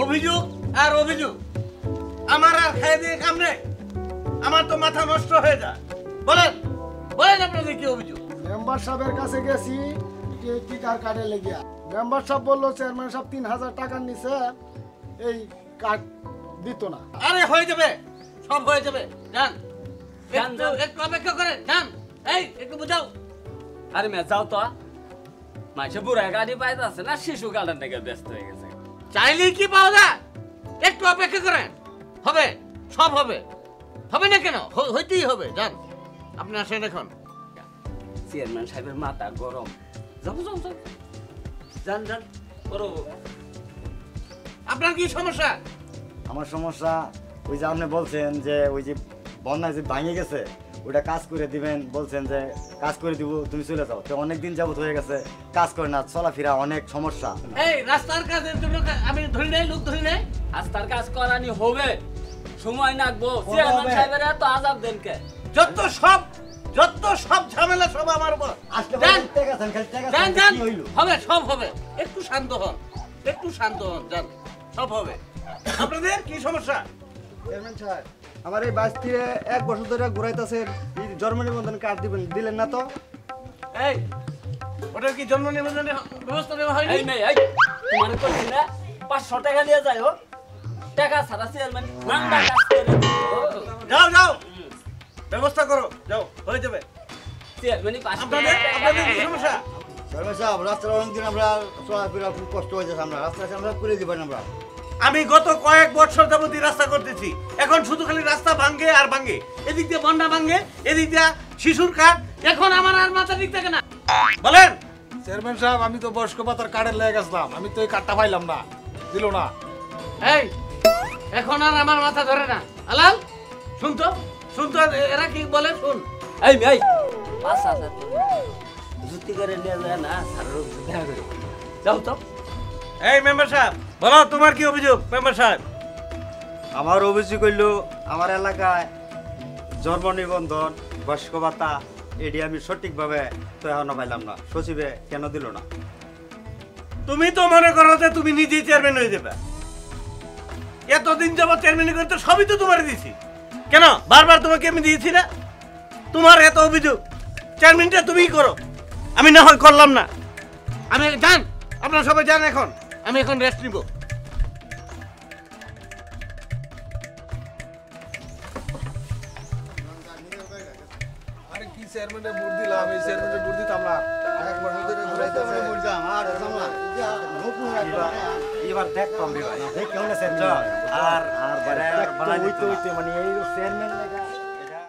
অভিযোগ আর অভিযোগ, আমার আর খেয়ে দিয়ে কাম নেই, আমার তো মাথা নষ্ট হয়ে যায়। বলেন বলেন আপনাদের কি অভিযোগ? মেম্বার সাহেবের কাছে গেছি টিকার কার্ডে লেগিয়া, মেম্বার সাহেব বললো চেয়ারম্যান সাহেব 3000 টাকার নিচে এই কার্ড দিত না। আরে হয়ে যাবে, সব হয়ে যাবে, যান একটু অপেক্ষা করেন, যান। এই একটু বুঝাও। আরে মে যাও তো, মাঝে বুড়া গাড়ি পাইতে আছে না, শিশু গার্ডেন থেকে ব্যস্ত হয়ে গেছে। চাইলেই কি পাওয়া যায়? একটু অপেক্ষা করেন, হবে, সব হবে। হবে না কেন? হইতেই হবে, যান। আপনি আসেন এখন। চেয়ারম্যান সাহেবের মাথা গরম। যাবো যাও যাও, যান যান করো। আপনার কি সমস্যা? আমার সমস্যা ওই যে আপনি বলছেন যে ওই যে বন্যা যে ভাঙে গেছে ওটা কাজ করে দিবেন, বলছেন যে কাজ করে দিব, তুমি চলে যাও। তো অনেকদিন যাবত হয়ে গেছে, কাজ করে না, চলাফেরা অনেক সমস্যা। এই রাস্তার কাজের জন্য আমি ধরি নাই, লোক ধরি নাই। রাস্তার কাজ করানি হবে, সময় লাগবো। চেয়ারম্যান সাহেবের এত আজাব দেন কে? যত সব ঝামেলা সব আমার উপর। যান যান, হবে, সব হবে। একটু শান্ত হন, একটু শান্ত হন, যান, সব হবে। আপনাদের কি সমস্যা? চেয়ারম্যান সাহেব, আমার এই বাস থেকে 1 বছর ধরে ঘুরাইতেছে, জন্ম নিবন্ধন কার্ড দিলেন না তো? এই ওটার কি জন্ম নিবন্ধনের ব্যবস্থা নেওয়া হয়নি? এই মেয়ে, এই তোমার করছি না 500 টাকা নিয়ে যাই হোক, টাকা ছাড়া চেয়ারম্যান নাম্বার কাজ করে দিবে। যাও যাও, ব্যবস্থা করো, যাও, হয়ে যাবে। চেয়ারম্যানই আপনাদের কি সমস্যা? চেয়ারম্যান সাহেব, রাস্তার অনেকদিন আমরা চলাফেরা খুব কষ্ট হয়ে যাচ্ছে, আমরা রাস্তা আমরা করে দিবেন। আমরা আমি গত কয়েক বছর যাবত রাস্তা করতেছি, এখন শুধু খালি রাস্তা ভাঙ্গে আর ভাঙ্গে। এদিক দিয়ে বন্যা ভাঙ্গে, এদিক দিয়ে শিশুর কাঠ, এখন আমার আর মাথা ঠিক থাকে না। বলেন। চেয়ারম্যান সাহেব, আমি তো বয়স্ক ভাতার কার্ডে লেগে গেছিলাম, আমি তো এই কার্ডটা পাইলাম না, দিল না। এই এখন আর আমার মাথা ধরে না। আলাল শুনতো শুনতো, এরা কি বলে শুন। এই মেয়ে, 5000 জুতি করে নিয়ে যায় না, সারা দেখা করে যাও তো। এই মেম্বার সাহেব, বলো তোমার কি অভিযোগ? মেম্বার সাহেব, আমার অভিযোগ হইল আমার এলাকায় জন্ম নিবন্ধন, বয়স্ক ভাতা এটি আমি সঠিকভাবে তো এখনো পাইলাম না। সচিবে কেন দিল না? তুমি তো মনে করো যে তুমি নিজেই চেয়ারম্যান হয়ে যাবে। এতদিন যাবত চেয়ারম্যান করতে সবই তো তোমার দিয়েছি, কেন বারবার তোমাকে আমি দিয়েছি না? তোমার এত অভিযোগ, চেয়ারম্যানটা তুমিই করো, আমি না হয় করলাম না। আমি যান, আপনারা সবাই যান, এখন আমি এখন রেস্ট নিব। আরে কি চেয়ারম্যানের ভোট দিলাম, এই চেয়ারম্যানের ভোট দিতাম না। আরেক বছর ধরে ঘুরাইতেছে। এবার দেখতাম আর মানে এই চেয়ারম্যান